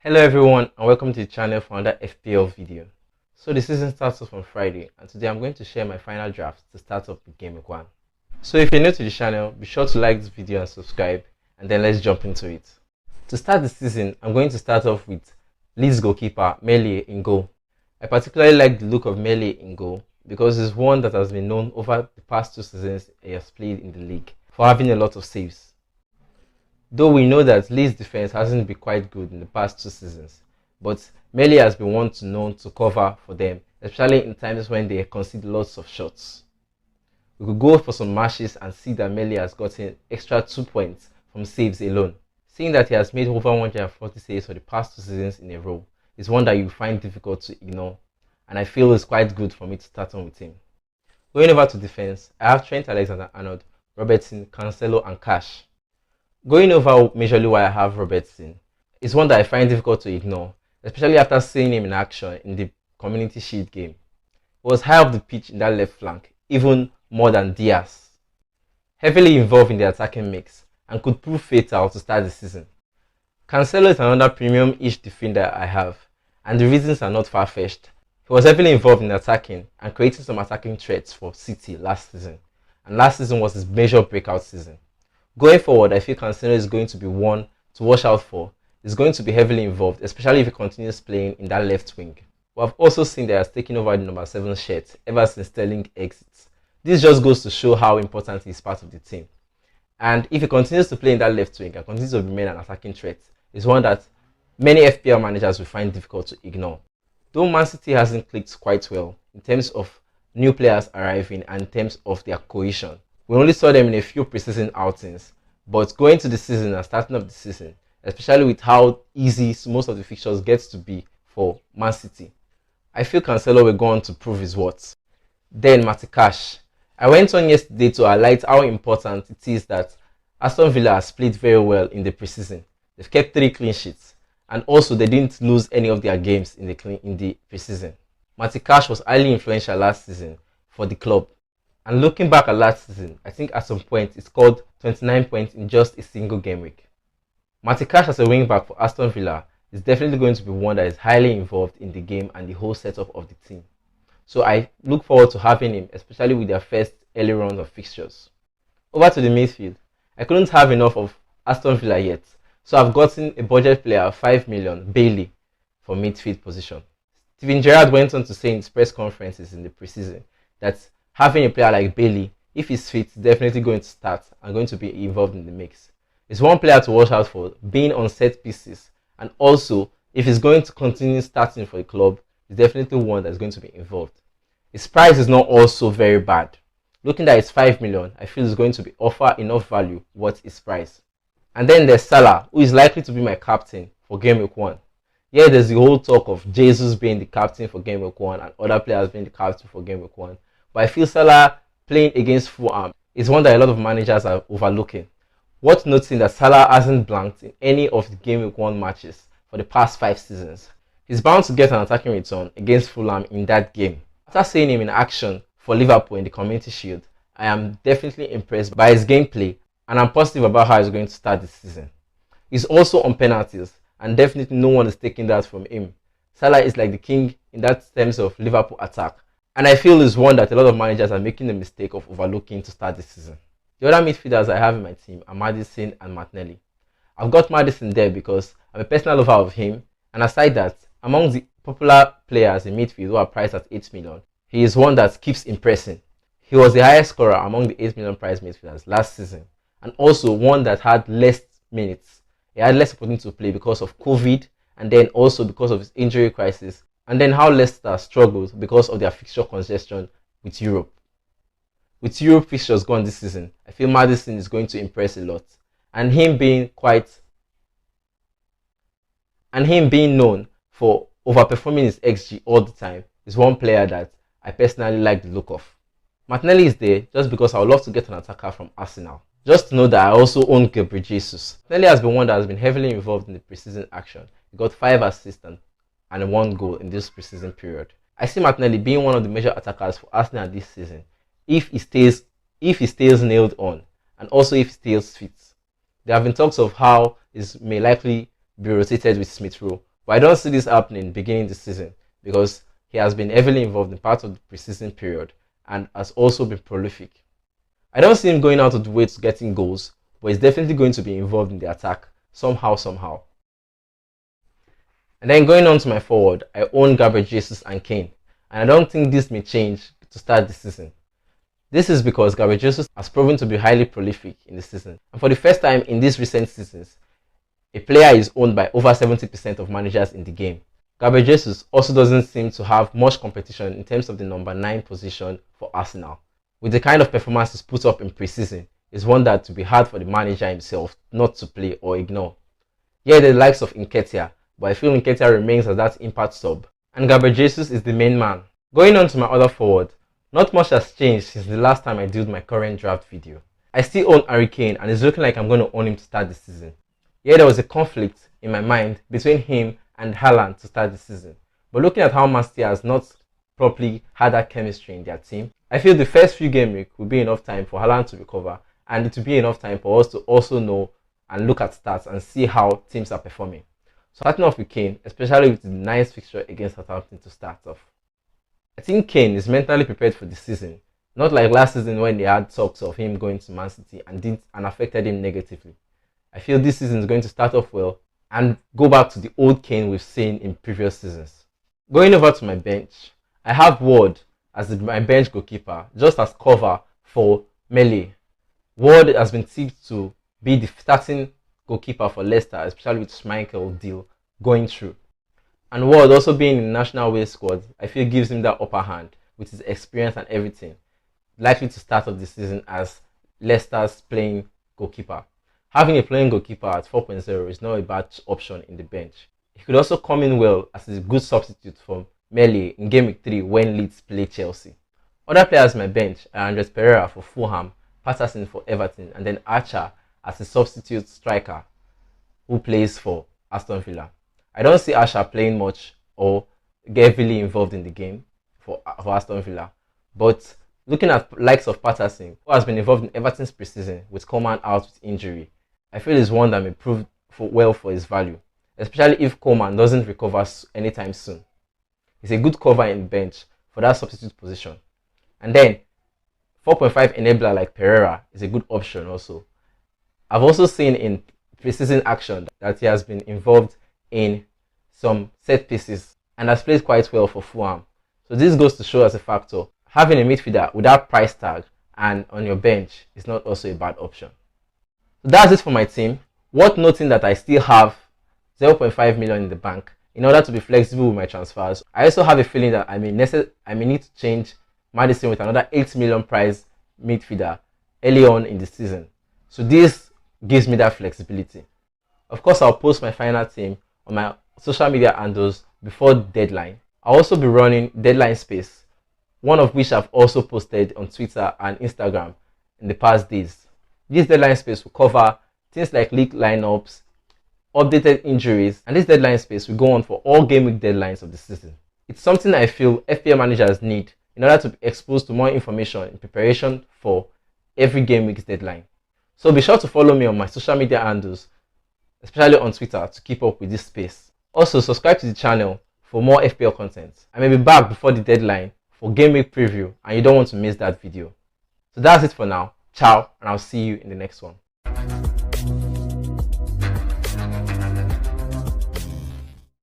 Hello everyone and welcome to the channel for another FPL video. So the season starts off on Friday and today I'm going to share my final draft to start off with Game Week 1. So if you're new to the channel, be sure to like this video and subscribe, and then let's jump into it. To start the season, I'm going to start off with Leeds goalkeeper Melie in goal. I particularly like the look of Melie in goal because he's one that has been known over the past 2 seasons he has played in the league for having a lot of saves. Though we know that Leeds' defense hasn't been quite good in the past 2 seasons, but Melie has been one known to cover for them, especially in times when they concede lots of shots. We could go for some matches and see that Melie has gotten extra 2 points from saves alone. Seeing that he has made over 140 saves for the past 2 seasons in a row is one that you find difficult to ignore, and I feel it's quite good for me to start on with him. Going over to defense, I have Trent Alexander-Arnold, Robertson, Cancelo and Cash. Going over majorly why I have Robertson is one that I find difficult to ignore, especially after seeing him in action in the Community Shield game. He was high up the pitch in that left flank, even more than Diaz. Heavily involved in the attacking mix and could prove fatal to start the season. Cancelo is another premium-ish defender I have, and the reasons are not far-fetched. He was heavily involved in attacking and creating some attacking threats for City last season, and last season was his major breakout season. Going forward, I feel Cancelo is going to be one to watch out for. He's going to be heavily involved, especially if he continues playing in that left wing. We have also seen that he has taken over the number 7 shirt ever since Sterling exits. This just goes to show how important he is part of the team. And if he continues to play in that left wing and continues to remain an attacking threat, it's one that many FPL managers will find difficult to ignore. Though Man City hasn't clicked quite well in terms of new players arriving and in terms of their cohesion, we only saw them in a few preseason outings, but going to the season and starting off the season, especially with how easy most of the fixtures gets to be for Man City, I feel Cancelo will go on to prove his worth. Then Cash. I went on yesterday to highlight how important it is that Aston Villa has played very well in the preseason. They've kept 3 clean sheets, and also they didn't lose any of their games in the preseason. Cash was highly influential last season for the club. And looking back at last season, I think at some point he scored 29 points in just a single game week. Cash as a wing back for Aston Villa is definitely going to be one that is highly involved in the game and the whole setup of the team. So I look forward to having him, especially with their first early round of fixtures. Over to the midfield. I couldn't have enough of Aston Villa yet, so I've gotten a budget player of 5 million, Bailey, for midfield position. Steven Gerrard went on to say in his press conferences in the preseason that having a player like Bailey, if he's fit, is definitely going to start and going to be involved in the mix. It's one player to watch out for, being on set pieces, and also if he's going to continue starting for the club, he's definitely one that's going to be involved. His price is not also very bad. Looking at his 5 million, I feel it's going to be offer enough value worth his price. And then there's Salah, who is likely to be my captain for Game Week 1. Yeah, there's the whole talk of Jesus being the captain for Game Week 1 and other players being the captain for Game Week 1. But I feel Salah playing against Fulham is one that a lot of managers are overlooking. Worth noting that Salah hasn't blanked in any of the Game Week 1 matches for the past 5 seasons. He's bound to get an attacking return against Fulham in that game. After seeing him in action for Liverpool in the Community Shield, I am definitely impressed by his gameplay, and I'm positive about how he's going to start this season. He's also on penalties, and definitely no one is taking that from him. Salah is like the king in that terms of Liverpool attack. And I feel is one that a lot of managers are making the mistake of overlooking to start this season. The other midfielders I have in my team are Maddison and Martinelli. I've got Maddison there because I'm a personal lover of him, and aside that, among the popular players in midfield who are priced at 8 million, he is one that keeps impressing. He was the highest scorer among the 8 million price midfielders last season, and also one that had less minutes. He had less opportunity to play because of COVID, and then also because of his injury crisis, and then how Leicester struggled because of their fixture congestion with Europe. With Europe fixtures gone this season, I feel Maddison is going to impress a lot. And him being known for overperforming his XG all the time is one player that I personally like the look of. Martinelli is there just because I would love to get an attacker from Arsenal. Just to know that I also own Gabriel Jesus. Martinelli has been one that has been heavily involved in the preseason action. He got 5 assists and 1 goal in this preseason period. I see Martinelli being one of the major attackers for Arsenal this season if he stays nailed on, and also if he stays fit. There have been talks of how he may likely be rotated with Smith Rowe, But I don't see this happening beginning the season because he has been heavily involved in part of the preseason period and has also been prolific. I don't see him going out of the way to getting goals, but he's definitely going to be involved in the attack somehow. And then going on to my forward, I own Gabriel Jesus and Kane, and I don't think this may change to start the season. This is because Gabriel Jesus has proven to be highly prolific in the season, and for the first time in these recent seasons, a player is owned by over 70% of managers in the game. Gabriel Jesus also doesn't seem to have much competition in terms of the number 9 position for Arsenal. With the kind of performances put up in pre-season, it's one that to be hard for the manager himself not to play or ignore. Yeah, the likes of Nketiah, but I feel Nketiah remains as that impact sub, and Gabriel Jesus is the main man. Going on to my other forward, not much has changed since the last time I did my current draft video. I still own Harry Kane and it's looking like I'm going to own him to start the season. Yeah, there was a conflict in my mind between him and Haaland to start the season. But looking at how Man City has not properly had that chemistry in their team, I feel the first few game week will be enough time for Haaland to recover and it will be enough time for us to also know and look at stats and see how teams are performing. So starting off with Kane, especially with the nice fixture against Southampton to start off. I think Kane is mentally prepared for the season, not like last season when they had talks of him going to Man City and affected him negatively. I feel this season is going to start off well and go back to the old Kane we've seen in previous seasons. Going over to my bench, I have Ward as my bench goalkeeper, just as cover for Melee. Ward has been tipped to be the starting goalkeeper for Leicester, especially with Schmeichel deal going through. And Ward also being in the national Wales squad, I feel gives him that upper hand with his experience and everything. Likely to start off the season as Leicester's playing goalkeeper. Having a playing goalkeeper at 4.0 is not a bad option in the bench. He could also come in well as a good substitute for Melee in Game Week 3 when Leeds play Chelsea. Other players on my bench are Andres Pereira for Fulham, Patterson for Everton, and then Archer as a substitute striker who plays for Aston Villa. I don't see Archer playing much or get heavily involved in the game for Aston Villa, but looking at likes of Patterson, who has been involved in Everton's preseason with Coleman out with injury, I feel is one that may prove well for his value, especially if Coleman doesn't recover anytime soon. He's a good cover in the bench for that substitute position. And then 4.5 enabler like Pereira is a good option also. I've also seen in preseason action that he has been involved in some set pieces and has played quite well for Fulham. So this goes to show as a factor, having a midfielder with that price tag and on your bench is not also a bad option. So that's it for my team. Worth noting that I still have 0.5 million in the bank in order to be flexible with my transfers. I also have a feeling that I may need to change Maddison with another 8 million price midfielder early on in the season. So this gives me that flexibility. Of course, I'll post my final team on my social media handles before the deadline. I'll also be running deadline space, one of which I've also posted on Twitter and Instagram in the past days. This deadline space will cover things like league lineups, updated injuries, and this deadline space will go on for all game week deadlines of the season. It's something I feel FPL managers need in order to be exposed to more information in preparation for every game week's deadline. So be sure to follow me on my social media handles, especially on Twitter, to keep up with this space. Also, subscribe to the channel for more FPL content. I may be back before the deadline for game week preview and you don't want to miss that video. So that's it for now. Ciao, and I'll see you in the next one.